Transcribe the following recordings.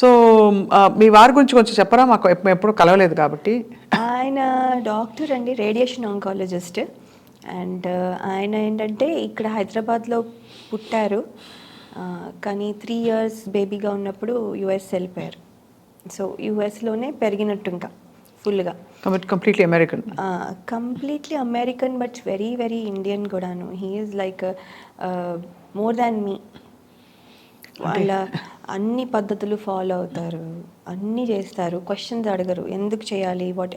So మీ వారి గురించి కొంచెం చెప్పరా, మాకు ఎప్పుడు కలవలేదు కాబట్టి. ఆయన డాక్టర్ అండి, రేడియేషన్ ఆంకాలజిస్ట్. అండ్ ఆయన ఏంటంటే ఇక్కడ హైదరాబాద్లో పుట్టారు, కానీ 3 years బేబీగా ఉన్నప్పుడు యుఎస్ వెళ్ళిపోయారు. సో యుఎస్లోనే పెరిగినట్టు ఇంకా ఫుల్గా. Completely American. Completely American, but very very Indian కూడాను. He is like more than me. వాళ్ళ అన్ని పద్ధతులు ఫాలో అవుతారు, అన్నీ చేస్తారు, క్వశ్చన్స్ అడగరు ఎందుకు చేయాలి వాట్.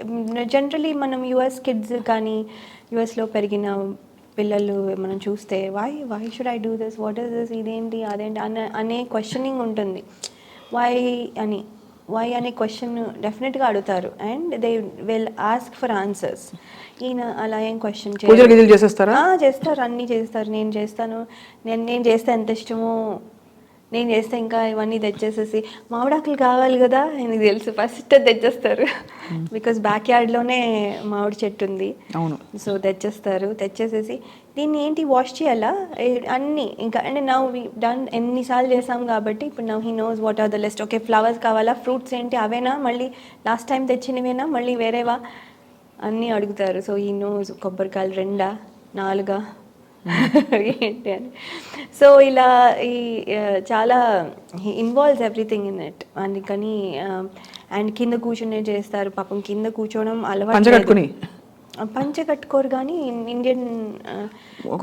జనరలీ మనం యుఎస్ కిడ్స్ కానీ యుఎస్లో పెరిగిన పిల్లలు మనం చూస్తే why should I do this, what is this, ఇదేంటి అదేంటి అనే క్వశ్చనింగ్ ఉంటుంది. వై అనే క్వశ్చన్ డెఫినెట్గా అడుగుతారు. And they will ask for answers. ఈయన అలా ఏం క్వశ్చన్ చేస్తారు, అన్నీ చేస్తారు. నేను చేస్తే ఎంత ఇష్టమో, నేను చేస్తే ఇంకా ఇవన్నీ తెచ్చేసేసి, మామిడాకులు కావాలి కదా ఆయనకి తెలుసు, ఫస్ట్ తెచ్చేస్తారు. బికాస్ బ్యాక్ యార్డ్లోనే మామిడి చెట్టు ఉంది. సో తెచ్చేసేసి దీన్ని ఏంటి వాష్ చేయాలా అన్నీ ఇంకా. అండ్ నవ్ వి డన్ ఎన్నిసార్లు చేసాం కాబట్టి ఇప్పుడు now he knows what are the list. Okay, flowers కావాలా, ఫ్రూట్స్ ఏంటి అవేనా, మళ్ళీ లాస్ట్ టైం తెచ్చినవేనా, మళ్ళీ వేరేవా అన్నీ అడుగుతారు. సో ఈ నోస్ కొబ్బరికాయలు 2 4 ఏంటి అని. సో ఇలా చాలా ఇన్వాల్వ్స్ ఎవ్రీథింగ్ ఇన్ ఇట్. అందుకని అండ్ కింద కూర్చునే చేస్తారు. పాపం కింద కూర్చోవడం అలవాటు. పంచ కట్టుకోరు కానీ ఇండియన్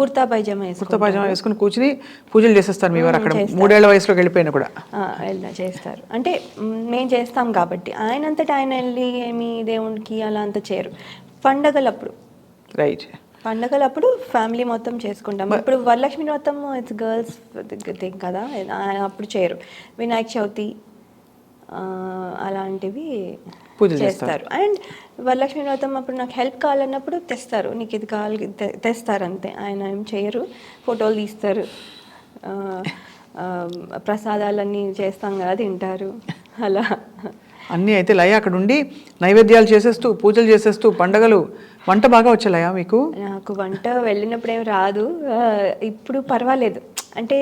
కుర్తా పైజామా వేసుకుని కూర్చుని పూజలు చేసేస్తారు. మీ వారు అక్కడ 3 ఏళ్ల వయసులోకి వెళ్ళిపోయినా కూడా చేస్తారు. అంటే మేము చేస్తాం కాబట్టి. ఆయనంతటా ఆయన వెళ్ళి ఏమి దేవునికి అలా అంత చేయరు. పండగలప్పుడు పండగలప్పుడు ఫ్యామిలీ మొత్తం చేసుకుంటాం. ఇప్పుడు వరలక్ష్మి వ్రతం ఇట్స్ గర్ల్స్ థింగ్ కదా, అప్పుడు చేయరు. వినాయక చవితి అలాంటివి చేస్తారు. అండ్ వరలక్ష్మి వ్రతం అప్పుడు నాకు హెల్ప్ కావాలన్నప్పుడు తెస్తారు, నీకు ఇది కావాలి తెస్తారు అంతే. ఆయన ఏం చేయరు, ఫోటోలు తీస్తారు, ప్రసాదాలన్నీ చేస్తాం కదా తింటారు అలా అన్నీ. అయితే లయ అక్కడ ఉండి నైవేద్యాలు చేసేస్తూ పూజలు చేసేస్తూ పండగలు. వంట బాగా వచ్చేలయా మీకు? నాకు వంట వెళ్ళినప్పుడు ఏం రాదు, ఇప్పుడు పర్వాలేదు. అంటే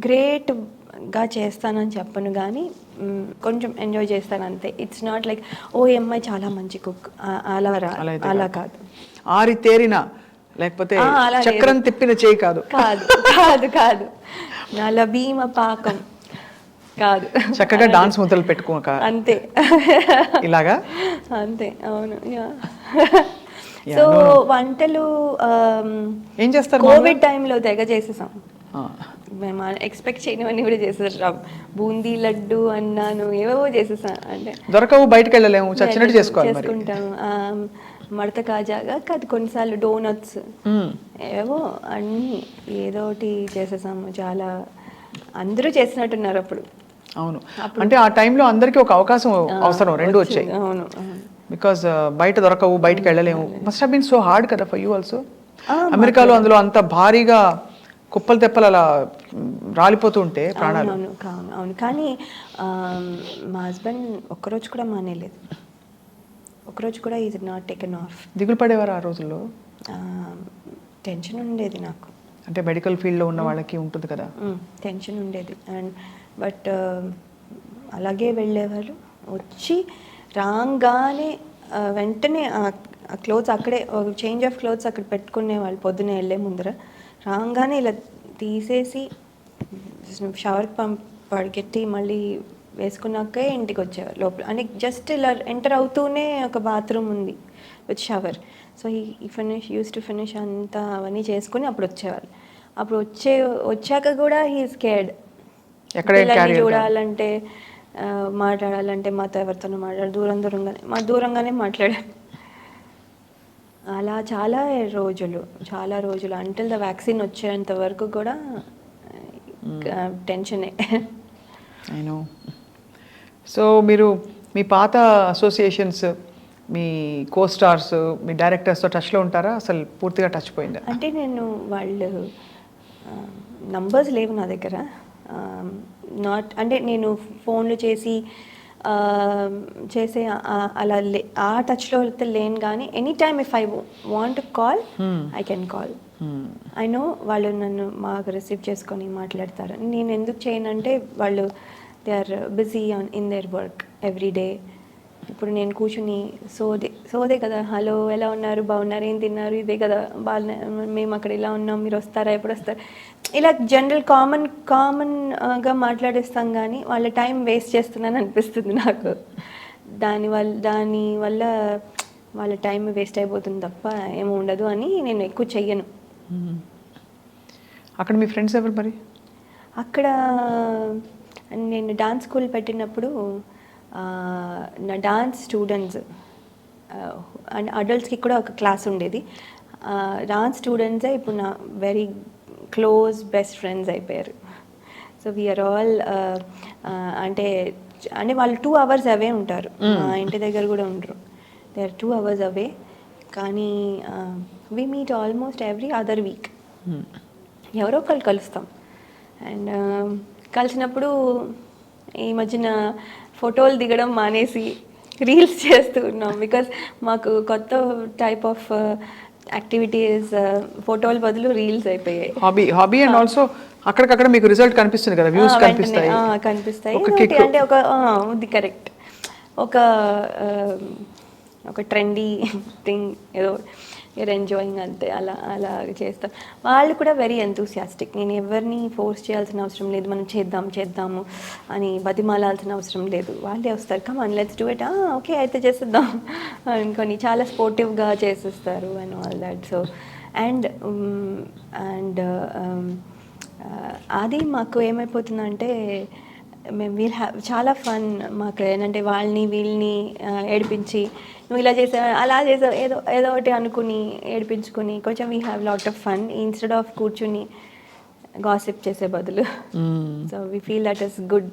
గ్రేట్గా చేస్తానని చెప్పను కానీ కొంచెం ఎంజాయ్ చేస్తాను అంతే. ఇట్స్ నాట్ లైక్ ఓ అమ్మాయి చాలా మంచి కుక్ అలా కాదు. ఆరి తేరిన లేకపోతే చక్రం తిప్పిన చేయి కాదు. కాదు నల భీమ పాకం కాదు, చక్కగా డాన్స్ ముద్దలు పెట్టుకోక అంతే ఇలాగా అంతే. అవును. సో వంటలు ఏం చేస్తారు? కోవిడ్ టైంలో తెగ చేసేసాం మేము, ఎక్స్పెక్ట్ చేయనివన్నీ కూడా చేసేసాం. బూందీ లడ్డు అన్నాను, ఏవేవో చేసేసాం. అంటే దొరకవు, బయటకు వెళ్ళలేము, చచ్చినట్టు చేసుకుంటాము. మడత కాజాగా కాదు, కొన్నిసార్లు డోనట్స్, ఏవో అన్నీ ఏదో ఒకటి చేసేసాము. చాలా అందరూ చేసినట్టున్నారు అప్పుడు. అవును, అంటే ఆ టైంలో అందరికీ ఒక అవకాశం అవసరం, 2 వచ్చాయి. అవును, బికాస్ బయట దొరకవు, బయటకు వెళ్ళలేము. Must have been so hard కదా ఫర్ యూ ఆల్సో. అమెరికాలో అందులో అంత భారీగా కుప్పలు తెప్పలు అలా రాలిపోతూ ఉంటే ప్రాణాలు. అవును. కానీ మా హస్బెండ్ ఒక్కరోజు కూడా మానేలేదు, ఒక్కరోజు కూడా ఈజ్ నాట్ టేకెన్ ఆఫ్. దిగులు పడేవారు ఆ రోజుల్లో? టెన్షన్ ఉండేది నాకు. అంటే మెడికల్ ఫీల్డ్లో ఉన్న వాళ్ళకి ఉంటుంది కదా, టెన్షన్ ఉండేది. అండ్ బట్ అలాగే వెళ్ళేవాళ్ళు. వచ్చి రాగానే వెంటనే ఆ క్లోత్స్ అక్కడే, చేంజ్ ఆఫ్ క్లోత్స్ అక్కడ పెట్టుకునేవాళ్ళు పొద్దునే వెళ్ళే ముందర. రాగానే ఇలా తీసేసి షవర్ పడికెట్టి మళ్ళీ వేసుకున్నాకే ఇంటికి వచ్చేవారు లోపల. అంటే జస్ట్ ఇలా ఎంటర్ అవుతూనే ఒక బాత్రూమ్ ఉంది విత్ షవర్. సో ఈ యూస్ టు ఫినిష్ అంతా అవన్నీ చేసుకుని అప్పుడు వచ్చేవాళ్ళు. అప్పుడు వచ్చాక కూడా హీ స్కేర్డ్. పిల్లల్ని చూడాలంటే, మాట్లాడాలంటే మాతో ఎవరితోనూ దూరంగానే మాట్లాడాలి. అలా చాలా రోజులు అంటిల్ ద వ్యాక్సిన్ వచ్చేంత వరకు కూడా టెన్షనే. నేను సో మీరు మీ పాత అసోసియేషన్స్, మీ కోస్టార్స్, మీ డైరెక్టర్స్తో టచ్లో ఉంటారా? అసలు పూర్తిగా టచ్ పోయిందా? అంటే నేను వాళ్ళు నంబర్స్ లేవు నా దగ్గర. అంటే నేను ఫోన్లు చేసే అలా ఆ టచ్లో అయితే లేను. కానీ any time if I want to call I can call. I know వాళ్ళు నన్ను మాకు రిసీవ్ చేసుకొని మాట్లాడతారు. నేను ఎందుకు చేయనంటే వాళ్ళు they are busy in their work every day. ఇప్పుడు నేను కూర్చుని సోదే కదా, హలో ఎలా ఉన్నారు, బాగున్నారు, ఏం తిన్నారు, ఇదే కదా, మేము అక్కడ ఇలా ఉన్నాం, మీరు వస్తారా, ఎప్పుడు వస్తారు, ఇలా జనరల్ కామన్గా మాట్లాడేస్తాం. కానీ వాళ్ళ టైం వేస్ట్ చేస్తున్నాను అనిపిస్తుంది నాకు. దానివల్ల వాళ్ళ టైం వేస్ట్ అయిపోతుంది తప్ప ఏమీ ఉండదు అని నేను ఎక్కువ చెయ్యను. అక్కడ మీ ఫ్రెండ్స్ ఎవరు మరి? అక్కడ నేను డాన్స్ స్కూల్ పెట్టినప్పుడు నా డాన్స్ స్టూడెంట్స్ అండ్ అడల్ట్స్కి కూడా ఒక క్లాస్ ఉండేది. డాన్స్ స్టూడెంట్సే ఇప్పుడు నా వెరీ క్లోజ్ బెస్ట్ ఫ్రెండ్స్ అయిపోయారు. సో వీఆర్ ఆల్ అంటే వాళ్ళు 2 hours అవే ఉంటారు, మా ఇంటి దగ్గర కూడా ఉండరు. దే ఆర్ 2 hours అవే. కానీ we meet almost every other week. ఎవరో ఒకళ్ళు కలుస్తాం. అండ్ కలిసినప్పుడు ఈ మధ్యన ఫోటోలు దిగడం మానేసి రీల్స్ చేస్తూ ఉన్నాం. బికాజ్ మాకు కొత్త టైప్ ఆఫ్ యాక్టివిటీస్ ఫోటోల బదులు రీల్స్ అయిపోయాయి. హాబీ అండ్ ఆల్సో అక్కడికక్కడ మీకు రిజల్ట్ కనిపిస్తుంది కదా, వ్యూస్ కనిపిస్తాయి. అంటే ఇది కరెక్ట్, ఒక ట్రెండీ థింగ్ ఏదో యూర్ ఎంజాయింగ్ అంతే, అలా చేస్తాం. వాళ్ళు కూడా వెరీ ఎంతూసియాస్టిక్. నేను ఎవరిని ఫోర్స్ చేయాల్సిన అవసరం లేదు, మనం చేద్దాము అని బతిమాలాల్సిన అవసరం లేదు. వాళ్ళే వస్తారు, come on let's do it, okay అయితే చేసేద్దాం అనుకొని చాలా స్పోర్టివ్గా చేసేస్తారు and all that. So and అది మాకు ఏమైపోతుందంటే మేము చాలా ఫన్ మాకు. ఏంటంటే వీళ్ళని ఏడిపించి, నువ్వు ఇలా చేసావు, అలా చేసావు, ఏదో ఒకటి అనుకుని ఏడిపించుకొని కొంచెం we have lot of fun instead of కూర్చుని గాసిప్ చేసే బదులు. So we feel that is good.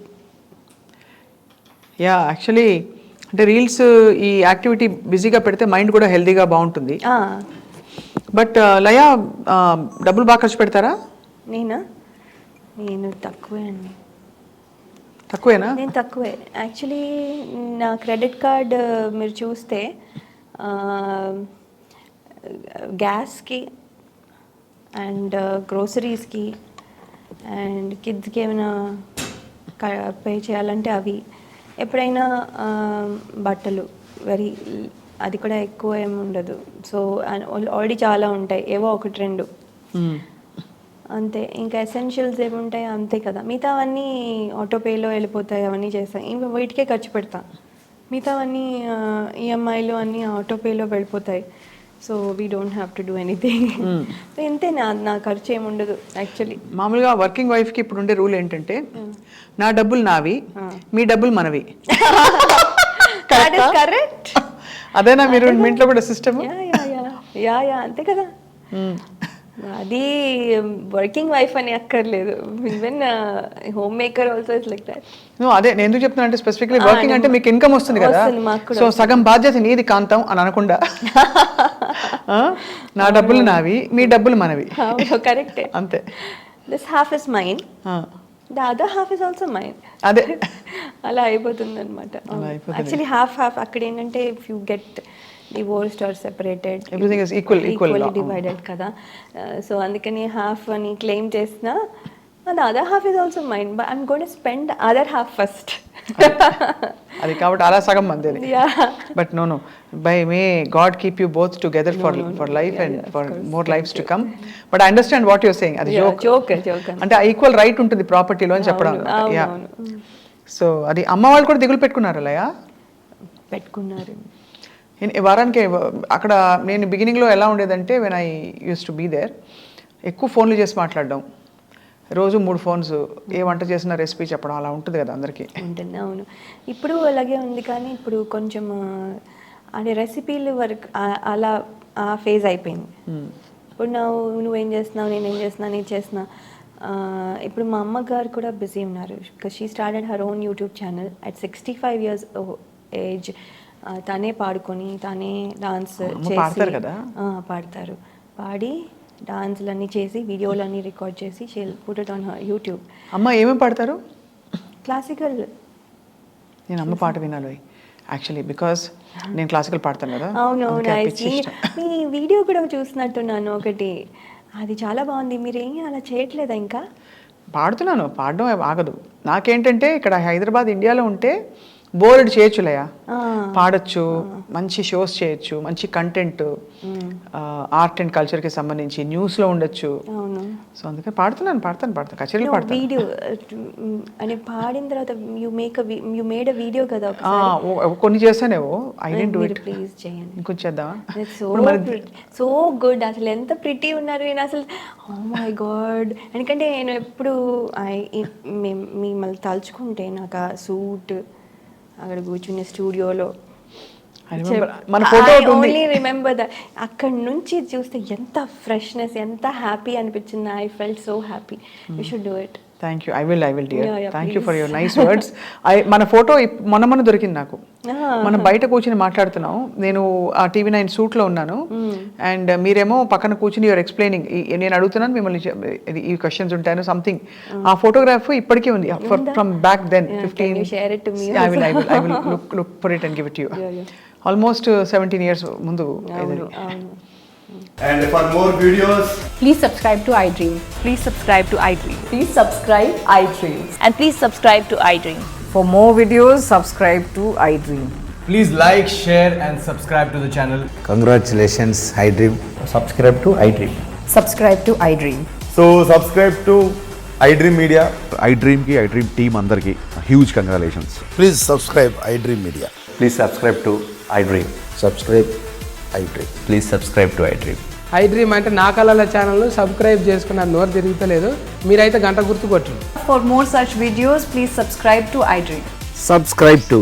Actually అంటే రీల్స్ ఈ యాక్టివిటీ బిజీగా పెడితే మైండ్ కూడా హెల్తీగా బాగుంటుంది. బట్ లయ డబ్బులు బాగా ఖర్చు పెడతారా? నేను తక్కువే అండి. తక్కువేనా? నేను తక్కువే యాక్చువల్లీ. నా క్రెడిట్ కార్డ్ మీరు చూస్తే గ్యాస్కి అండ్ గ్రోసరీస్కి అండ్ కిడ్స్కి ఏమైనా పే చేయాలంటే అవి, ఎప్పుడైనా బట్టలు అది కూడా ఎక్కువ ఏమి ఉండదు. సో ఆల్రెడీ చాలా ఉంటాయి, ఏవో 1-2 అంతే. ఇంకా ఎసెన్షియల్స్ ఏముంటాయి అంతే కదా, మిగతావన్నీ ఆటోపేలో వెళ్ళిపోతాయి, అవన్నీ చేస్తాయి. ఇంకా వీటికే ఖర్చు పెడతా, మిగతావన్నీ ఈఎంఐలు అన్నీ ఆటోపేలో వెళ్ళిపోతాయి. So we don't have to do anything. ఇంతే, నా ఖర్చు ఏముండదు యాక్చువల్లీ. మామూలుగా వర్కింగ్ వైఫ్కి ఇప్పుడు ఉండే రూల్ ఏంటంటే, నా డబ్బులు నావి, మీ డబ్బులు మనవి. కరెక్ట్. అదేనా మీరు మీ ఇంట్లో కూడా సిస్టమ్? యా అంతే కదా. అది వర్కింగ్ వైఫ్ అని అక్కర్లేదు, even home maker also is like that. అదే నేను ఎందుకు చెప్తున్నా అంటే, స్పెసిఫిక్లీ వర్కింగ్ అంటే మీకు ఇన్కమ్ వస్తుంది కదా, సో సగం బాధ్యత నీది కాంతం అని అనకుండా, నా డబ్బులు నావి, మీ డబ్బులు మనవి. కరెక్టే, అంతే. This half is mine, the other half is also mine. అదే అలా అయిపోతుంది అనమాట. యాక్చువల్లీ హాఫ్ అక్కడ ఏంటంటే, if you get divorced or separated, everything is equally divided kada. So అందుకని half అని claim చేసినా, the other half is also mine, but I'm going to spend the other half first. అది కాబట్టి అలా సగం మందేది. But no, by may God keep you both together for life and for more lives to come. But I understand what you're saying. అది joke అంటే equal right ఉంటుంది ప్రాపర్టీలో అని చెప్పడం. So అది అమ్మ వాళ్ళు కూడా దిగులు పెట్టుకున్నారు లయ? పెట్టుకున్నారు. వారానికి అక్కడ నేను బిగినింగ్లో ఎలా ఉండేదంటే, when I use to be there, ఎక్కువ ఫోన్లు చేసి మాట్లాడడం, రోజు 3 phones, ఏ వంట చేసిన రెసిపీ చెప్పడం, అలా ఉంటుంది కదా అందరికీ. ఉంటుంది, అవును. ఇప్పుడు అలాగే ఉంది, కానీ ఇప్పుడు కొంచెం అంటే రెసిపీలు వరకు అలా ఆ ఫేజ్ అయిపోయింది. ఇప్పుడు నువ్వేం చేస్తున్నావు, నేనేం చేస్తున్నా, నేను చేస్తున్నా. ఇప్పుడు మా అమ్మగారు కూడా బిజీ ఉన్నారు, because she started her own YouTube channel at 65 years age. తనే పాడుకొని, తనే డాన్స్ చేసి పాడతారు, పాడి డాన్స్లన్నీ చేసి, వీడియోలన్నీ రికార్డ్ చేసి she'll put it on her YouTube. అమ్మ ఏమేమి పాడతారు? క్లాసికల్. నేను అమ్మ పాట వినాలి యాక్చువల్లీ, బికాస్ నేను క్లాసికల్ పాడతాను కదా. అవునవును. మీ వీడియో కూడా చూసినట్టున్నాను ఒకటి, అది చాలా బాగుంది. మీరేం అలా చేయట్లేదా ఇంకా? పాడుతున్నాను, పాడడం ఆగదు. నాకేంటంటే ఇక్కడ హైదరాబాద్ ఇండియాలో ఉంటే బోర్డ్ చేయొచ్చులయ్యా, పాడొచ్చు, మంచి షోస్ చేయొచ్చు, మంచి కంటెంట్, ఆర్ట్ అండ్ కల్చర్కి సంబంధించి న్యూస్లో ఉండొచ్చు. సో అందుకే పాడుతాను, కచేరీలు పాడతాను. వీడియో అని పాడిన తర్వాత యు మేడ్ అ వీడియో కదా? కొన్ని చేస్తానేవో, I don't do it. Please చేయండి, ఇంకొంచెం చేద్దామా? So good. అసలు ఎంత ప్రిటీ ఉన్నారు నేను అసలు, ఓ మై గాడ్. ఎందుకంటే నేను ఎప్పుడు మిమ్మల్ని తలుచుకుంటే నాకు ఆ సూట్ అక్కడ కూర్చునే స్టూడియోలో మన ఫోటో ఓన్లీ రిమెంబర్ దట్. అక్కడ నుంచి చూస్తే ఎంత ఫ్రెష్నెస్, ఎంత హ్యాపీ అనిపించింది. I felt so happy. You should do it. Thank you, I will dear. Thank you for your nice words. మన ఫోటో మొన్న దొరికింది నాకు. మనం బయట కూర్చుని మాట్లాడుతున్నాం, నేను ఆ TV9 సూట్లో ఉన్నాను, అండ్ మీరేమో పక్కన కూర్చుని యువర్ ఎక్స్ప్లెయినింగ్. నేను అడుగుతున్నాను మిమ్మల్ని, ఈ క్వశ్చన్స్ ఉంటాను సంథింగ్. ఆ ఫోటోగ్రాఫ్ ఇప్పటికీ ఉంది from back then 15. I will look for it and give it to you. Almost 17 years ముందు. And for more videos, please subscribe to iDream. Please subscribe to iDream. Please subscribe iDream. And please subscribe to iDream. For more videos, subscribe to iDream. please like, share and subscribe to the channel. Congratulations, iDream. Subscribe to iDream. Subscribe to iDream. So subscribe to iDream Media. iDream ki iDream team andarki huge congratulations. Please subscribe iDream Media. Please subscribe to iDream. Subscribe iDream. Please subscribe to iDream. iDream అంటే నా కళల ఛానల్ను subscribe చేసుకున్న నోరు తిరుగుతలేదు, మీరైతే గంట గుర్తు కొట్టండి. For more such videos, please subscribe to iDream. Subscribe to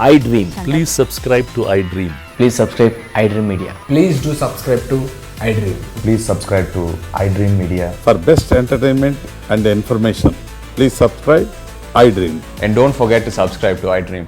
iDream. Please subscribe to iDream. Please subscribe iDream Media. Please do subscribe to iDream. Please subscribe to iDream Media. For best entertainment and information, please subscribe iDream. And don't forget to subscribe to iDream.